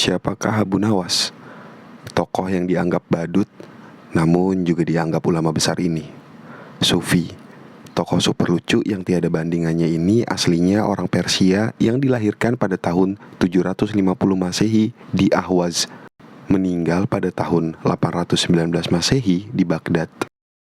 Siapakah Abu Nawas? Tokoh yang dianggap badut, namun juga dianggap ulama besar ini. Sufi, tokoh super lucu yang tiada bandingannya ini aslinya orang Persia yang dilahirkan pada tahun 750 Masehi di Ahwaz, meninggal pada tahun 819 Masehi di Baghdad.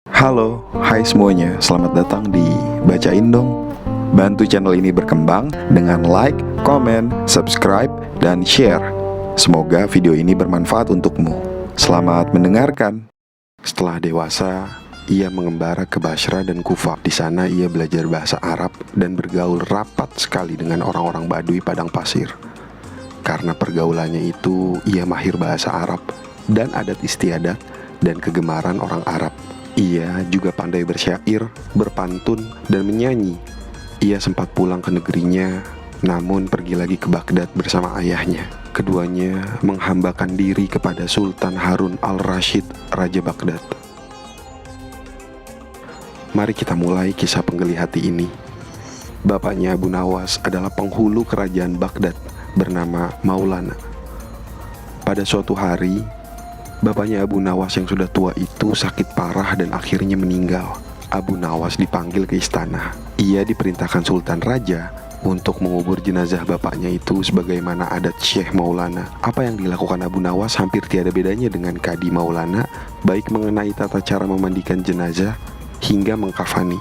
Halo, hai semuanya, selamat datang di Bacain Dong. Bantu channel ini berkembang dengan like, komen, subscribe, dan share. Semoga video ini bermanfaat untukmu. Selamat mendengarkan. Setelah dewasa, ia mengembara ke Basra dan Kufah. Di sana ia belajar bahasa Arab dan bergaul rapat sekali dengan orang-orang Baduy padang pasir. Karena pergaulannya itu, ia mahir bahasa Arab dan adat istiadat dan kegemaran orang Arab. Ia juga pandai bersyair, berpantun, dan menyanyi. Ia sempat pulang ke negerinya, namun pergi lagi ke Baghdad bersama ayahnya. Keduanya menghambakan diri kepada Sultan Harun al-Rashid, Raja Baghdad. Mari kita mulai kisah penggeli hati ini. Bapaknya Abu Nawas adalah penghulu kerajaan Baghdad bernama Maulana. Pada suatu hari, bapaknya Abu Nawas yang sudah tua itu sakit parah dan akhirnya meninggal. Abu Nawas dipanggil ke istana. Ia diperintahkan Sultan Raja untuk mengubur jenazah bapaknya itu sebagaimana adat Syekh Maulana. Apa yang dilakukan Abu Nawas hampir tiada bedanya dengan Kadi Maulana, baik mengenai tata cara memandikan jenazah hingga mengkafani,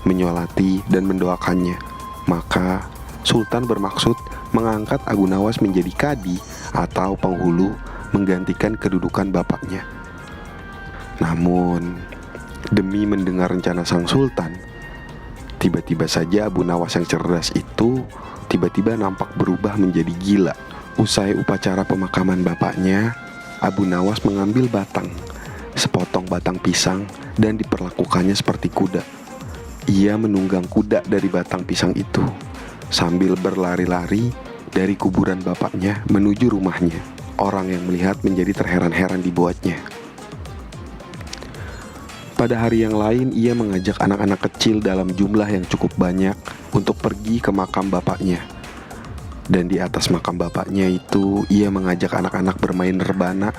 menyolati, dan mendoakannya. Maka Sultan bermaksud mengangkat Abu Nawas menjadi Kadi atau penghulu menggantikan kedudukan bapaknya. Namun, demi mendengar rencana sang sultan, tiba-tiba saja Abu Nawas yang cerdas itu tiba-tiba nampak berubah menjadi gila. Usai upacara pemakaman bapaknya, Abu Nawas mengambil sepotong batang pisang dan diperlakukannya seperti kuda. Ia menunggang kuda dari batang pisang itu sambil berlari-lari dari kuburan bapaknya menuju rumahnya. Orang yang melihat menjadi terheran-heran dibuatnya. Pada hari yang lain, ia mengajak anak-anak kecil dalam jumlah yang cukup banyak untuk pergi ke makam bapaknya. Dan di atas makam bapaknya itu, ia mengajak anak-anak bermain rebana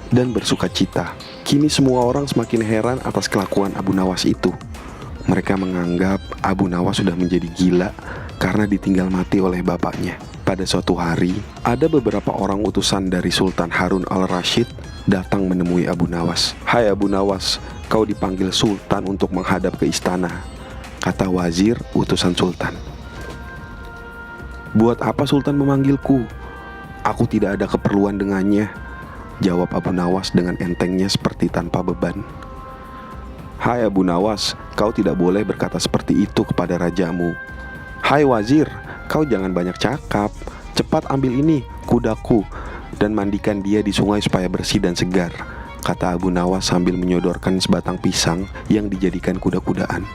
dan bersuka cita. Kini semua orang semakin heran atas kelakuan Abu Nawas itu. Mereka menganggap Abu Nawas sudah menjadi gila karena ditinggal mati oleh bapaknya. Pada suatu hari, ada beberapa orang utusan dari Sultan Harun al-Rashid datang menemui Abu Nawas. "Hai Abu Nawas, kau dipanggil Sultan untuk menghadap ke istana," kata wazir utusan Sultan. "Buat apa Sultan memanggilku? Aku tidak ada keperluan dengannya," jawab Abu Nawas dengan entengnya seperti tanpa beban. "Hai Abu Nawas, kau tidak boleh berkata seperti itu kepada rajamu." "Hai wazir, kau jangan banyak cakap. Cepat ambil ini, kudaku, dan mandikan dia di sungai supaya bersih dan segar," kata Abu Nawas sambil menyodorkan sebatang pisang yang dijadikan kuda-kudaan.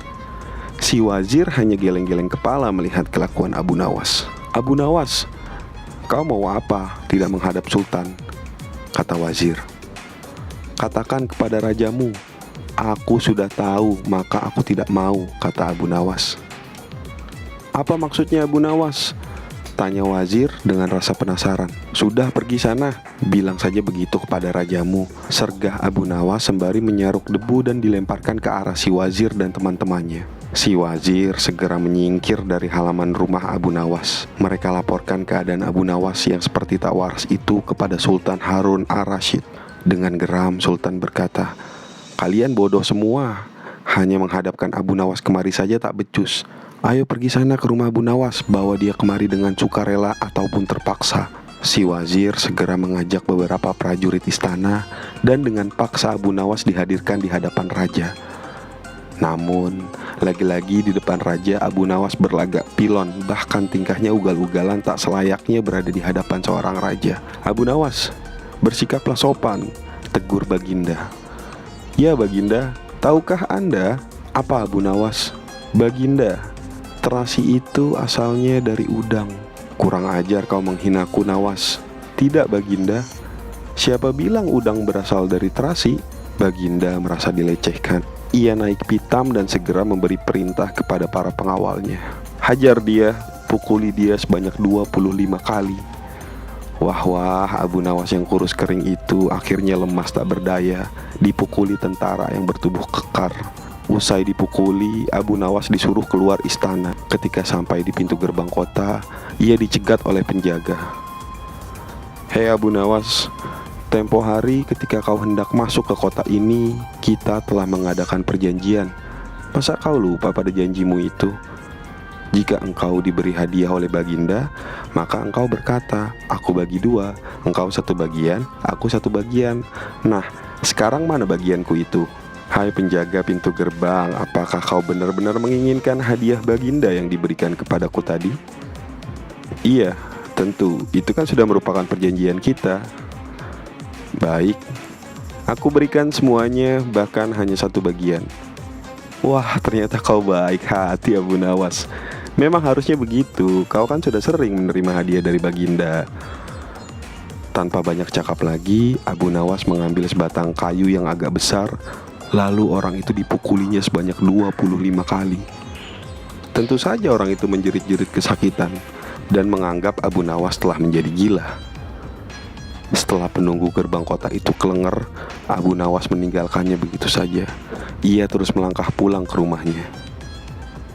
Si wazir hanya geleng-geleng kepala melihat kelakuan Abu Nawas. "Abu Nawas, kau mau apa tidak menghadap Sultan?" kata wazir. "Katakan kepada rajamu, aku sudah tahu, maka aku tidak mau," kata Abu Nawas. "Apa maksudnya Abu Nawas?" tanya wazir dengan rasa penasaran. "Sudah, pergi sana, bilang saja begitu kepada rajamu," sergah Abu Nawas sembari menyaruk debu dan dilemparkan ke arah si wazir dan teman-temannya. Si wazir segera menyingkir dari halaman rumah Abu Nawas. Mereka laporkan keadaan Abu Nawas yang seperti tak waras itu kepada Sultan Harun al-Rashid. Dengan geram Sultan berkata, "Kalian bodoh semua, hanya menghadapkan Abu Nawas kemari saja tak becus. Ayo pergi sana ke rumah Abu Nawas, bawa dia kemari dengan sukarela ataupun terpaksa." Si wazir segera mengajak beberapa prajurit istana dan dengan paksa Abu Nawas dihadirkan di hadapan raja. Namun, lagi-lagi di depan raja Abu Nawas berlagak pilon, bahkan tingkahnya ugal-ugalan tak selayaknya berada di hadapan seorang raja. "Abu Nawas, bersikaplah sopan," tegur Baginda. "Ya Baginda, tahukah Anda?" "Apa Abu Nawas?" "Baginda, terasi itu asalnya dari udang." "Kurang ajar kau menghinaku Nawas." "Tidak Baginda." "Siapa bilang udang berasal dari terasi?" Baginda merasa dilecehkan. Ia naik pitam dan segera memberi perintah kepada para pengawalnya. "Hajar dia, pukuli dia sebanyak 25 kali." Wah, Abu Nawas yang kurus kering itu akhirnya lemas tak berdaya, dipukuli tentara yang bertubuh kekar. Usai dipukuli, Abu Nawas disuruh keluar istana. Ketika sampai di pintu gerbang kota, ia dicegat oleh penjaga. "Hei Abu Nawas, tempo hari ketika kau hendak masuk ke kota ini, kita telah mengadakan perjanjian. Masa kau lupa pada janjimu itu? Jika engkau diberi hadiah oleh Baginda, maka engkau berkata, 'Aku bagi dua, engkau satu bagian, aku satu bagian.' Nah, sekarang mana bagianku itu? Hai penjaga pintu gerbang, apakah kau benar-benar menginginkan hadiah Baginda yang diberikan kepadaku tadi?" "Iya, tentu, itu kan sudah merupakan perjanjian kita." "Baik, aku berikan semuanya, bahkan hanya satu bagian." Wah, ternyata kau baik hati Abu Nawas. Memang harusnya begitu, kau kan sudah sering menerima hadiah dari Baginda. Tanpa banyak cakap lagi, Abu Nawas mengambil sebatang kayu yang agak besar. Lalu orang itu dipukulinya sebanyak 25 kali. Tentu saja orang itu menjerit-jerit kesakitan dan menganggap Abu Nawas telah menjadi gila. Setelah penunggu gerbang kota itu kelenger, Abu Nawas meninggalkannya begitu saja. Ia terus melangkah pulang ke rumahnya.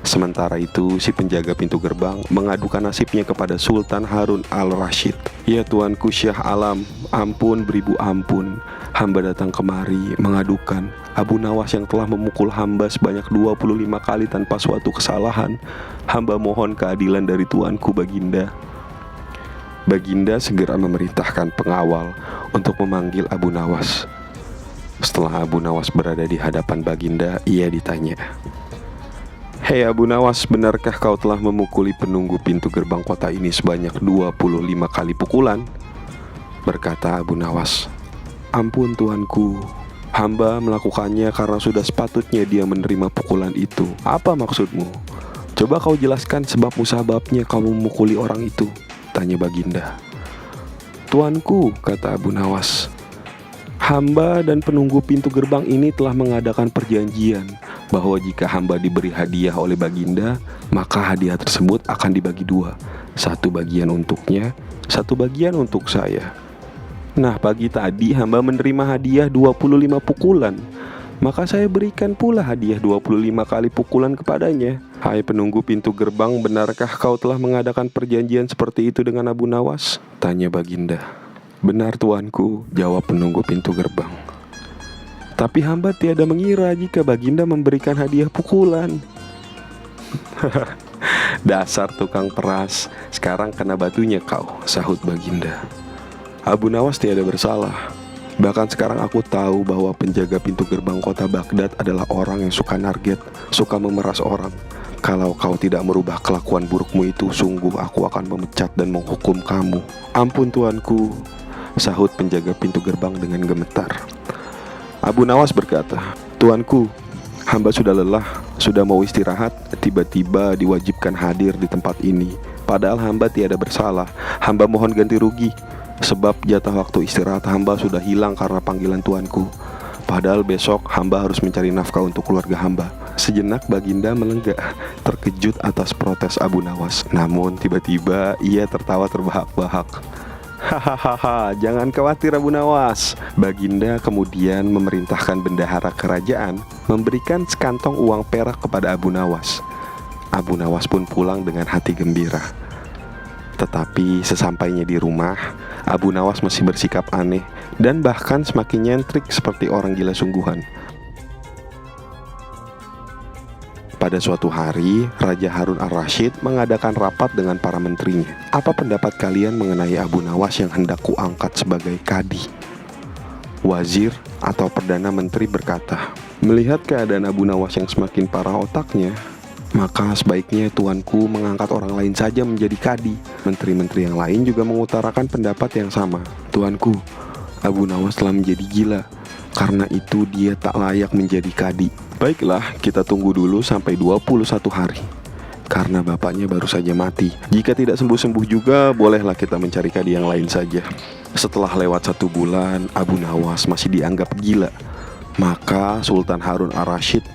Sementara itu, si penjaga pintu gerbang mengadukan nasibnya kepada Sultan Harun al-Rashid. "Ya Tuanku Syah Alam, ampun beribu ampun. Hamba datang kemari mengadukan Abu Nawas yang telah memukul hamba sebanyak 25 kali tanpa suatu kesalahan. Hamba mohon keadilan dari Tuanku Baginda." Baginda segera memerintahkan pengawal untuk memanggil Abu Nawas. Setelah Abu Nawas berada di hadapan Baginda, ia ditanya, "Hei Abu Nawas, benarkah kau telah memukuli penunggu pintu gerbang kota ini sebanyak 25 kali pukulan?" Berkata Abu Nawas, "Ampun Tuanku, hamba melakukannya karena sudah sepatutnya dia menerima pukulan itu." "Apa maksudmu? Coba kau jelaskan sebab musababnya kau memukuli orang itu," tanya Baginda. "Tuanku," kata Abu Nawas, "hamba dan penunggu pintu gerbang ini telah mengadakan perjanjian bahwa jika hamba diberi hadiah oleh Baginda, maka hadiah tersebut akan dibagi dua. Satu bagian untuknya, satu bagian untuk saya. Nah, pagi tadi hamba menerima hadiah 25 pukulan, maka saya berikan pula hadiah 25 kali pukulan kepadanya." "Hai penunggu pintu gerbang, benarkah kau telah mengadakan perjanjian seperti itu dengan Abu Nawas?" tanya Baginda. "Benar Tuanku," jawab penunggu pintu gerbang. "Tapi hamba tiada mengira jika Baginda memberikan hadiah pukulan." "Dasar tukang peras, sekarang kena batunya kau," sahut Baginda. "Abu Nawas tiada bersalah. Bahkan sekarang aku tahu bahwa penjaga pintu gerbang kota Baghdad adalah orang yang suka narget, suka memeras orang. Kalau kau tidak merubah kelakuan burukmu itu, sungguh aku akan memecat dan menghukum kamu." "Ampun Tuanku," sahut penjaga pintu gerbang dengan gemetar. Abu Nawas berkata, "Tuanku, hamba sudah lelah, sudah mau istirahat, tiba-tiba diwajibkan hadir di tempat ini. Padahal hamba tiada bersalah. Hamba mohon ganti rugi, sebab jatah waktu istirahat hamba sudah hilang karena panggilan Tuanku. Padahal besok hamba harus mencari nafkah untuk keluarga hamba." Sejenak Baginda melenggak, terkejut atas protes Abu Nawas. Namun tiba-tiba ia tertawa terbahak-bahak. "Hahaha, jangan khawatir Abu Nawas." Baginda kemudian memerintahkan bendahara kerajaan memberikan sekantong uang perak kepada Abu Nawas. Abu Nawas pun pulang dengan hati gembira. Tetapi sesampainya di rumah, Abu Nawas masih bersikap aneh dan bahkan semakin nyentrik seperti orang gila sungguhan. Pada suatu hari, Raja Harun al-Rashid mengadakan rapat dengan para menterinya. "Apa pendapat kalian mengenai Abu Nawas yang hendak kuangkat sebagai kadi?" Wazir atau Perdana Menteri berkata, "Melihat keadaan Abu Nawas yang semakin parah otaknya, maka sebaiknya Tuanku mengangkat orang lain saja menjadi kadi." Menteri-menteri yang lain juga mengutarakan pendapat yang sama. "Tuanku, Abu Nawas telah menjadi gila, karena itu dia tak layak menjadi kadi." "Baiklah, kita tunggu dulu sampai 21 hari, karena bapaknya baru saja mati. Jika tidak sembuh-sembuh juga, bolehlah kita mencari kadi yang lain saja." Setelah lewat 1 bulan, Abu Nawas masih dianggap gila. Maka Sultan Harun al-Rashid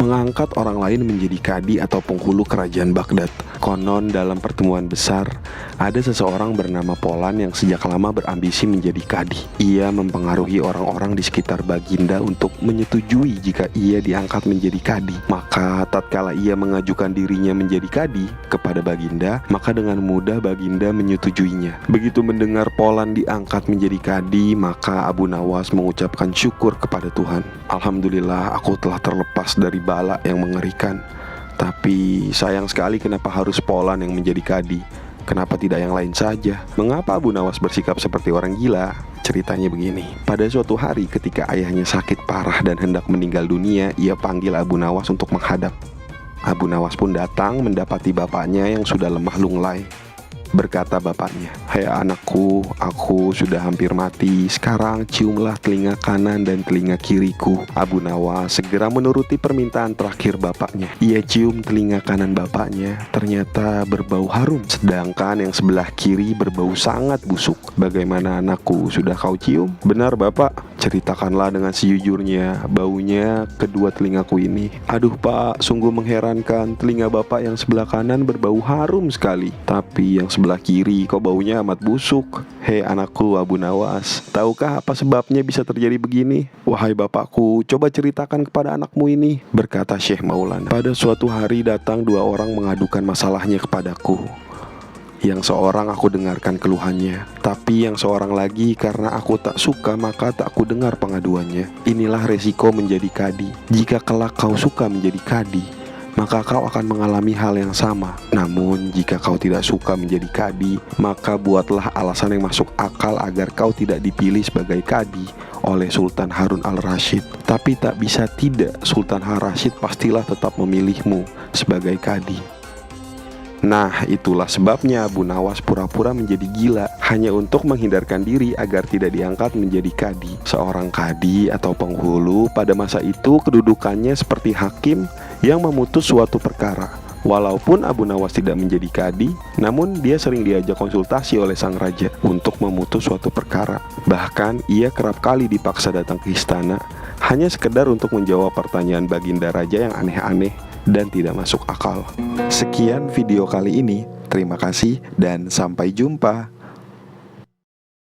mengangkat orang lain menjadi kadi atau penghulu kerajaan Baghdad. Konon dalam pertemuan besar, ada seseorang bernama Polan yang sejak lama berambisi menjadi kadi. Ia mempengaruhi orang-orang di sekitar Baginda untuk menyetujui jika ia diangkat menjadi kadi. Maka tatkala ia mengajukan dirinya menjadi kadi kepada Baginda, maka dengan mudah Baginda menyetujuinya. Begitu mendengar Polan diangkat menjadi kadi, maka Abu Nawas mengucapkan syukur kepada Tuhan. Alhamdulillah, aku telah terlepas dari bala yang mengerikan. Tapi sayang sekali kenapa harus Polan yang menjadi kadi? Kenapa tidak yang lain saja? Mengapa Abu Nawas bersikap seperti orang gila? Ceritanya begini. Pada suatu hari ketika ayahnya sakit parah dan hendak meninggal dunia, ia panggil Abu Nawas untuk menghadap. Abu Nawas pun datang mendapati bapaknya yang sudah lemah lunglai. Berkata bapaknya, "Hai anakku, aku sudah hampir mati. Sekarang ciumlah telinga kanan dan telinga kiriku." Abu Nawas segera menuruti permintaan terakhir bapaknya. Ia cium telinga kanan bapaknya, ternyata berbau harum, sedangkan yang sebelah kiri berbau sangat busuk. "Bagaimana anakku, sudah kau cium?" "Benar bapak." "Ceritakanlah dengan sejujurnya, baunya kedua telingaku ini." "Aduh pak, sungguh mengherankan. Telinga bapak yang sebelah kanan berbau harum sekali, tapi yang sebelah kiri kok baunya amat busuk." "Hei anakku Abu Nawas, tahukah apa sebabnya bisa terjadi begini?" "Wahai bapakku, coba ceritakan kepada anakmu ini," berkata Syekh Maulana. "Pada suatu hari datang dua orang mengadukan masalahnya kepadaku. Yang seorang aku dengarkan keluhannya, tapi yang seorang lagi karena aku tak suka maka tak ku dengar pengaduannya. Inilah resiko menjadi kadi. Jika kelak kau suka menjadi kadi, maka kau akan mengalami hal yang sama. Namun jika kau tidak suka menjadi kadi, maka buatlah alasan yang masuk akal agar kau tidak dipilih sebagai kadi oleh Sultan Harun al-Rasyid. Tapi tak bisa tidak, Sultan Harun-Rasyid pastilah tetap memilihmu sebagai kadi." Nah, itulah sebabnya Abu Nawas pura-pura menjadi gila hanya untuk menghindarkan diri agar tidak diangkat menjadi kadi. Seorang kadi atau penghulu pada masa itu kedudukannya seperti hakim yang memutus suatu perkara. Walaupun Abu Nawas tidak menjadi kadi, namun dia sering diajak konsultasi oleh sang raja untuk memutus suatu perkara. Bahkan ia kerap kali dipaksa datang ke istana hanya sekedar untuk menjawab pertanyaan baginda raja yang aneh-aneh dan tidak masuk akal. Sekian video kali ini. Terima kasih dan sampai jumpa.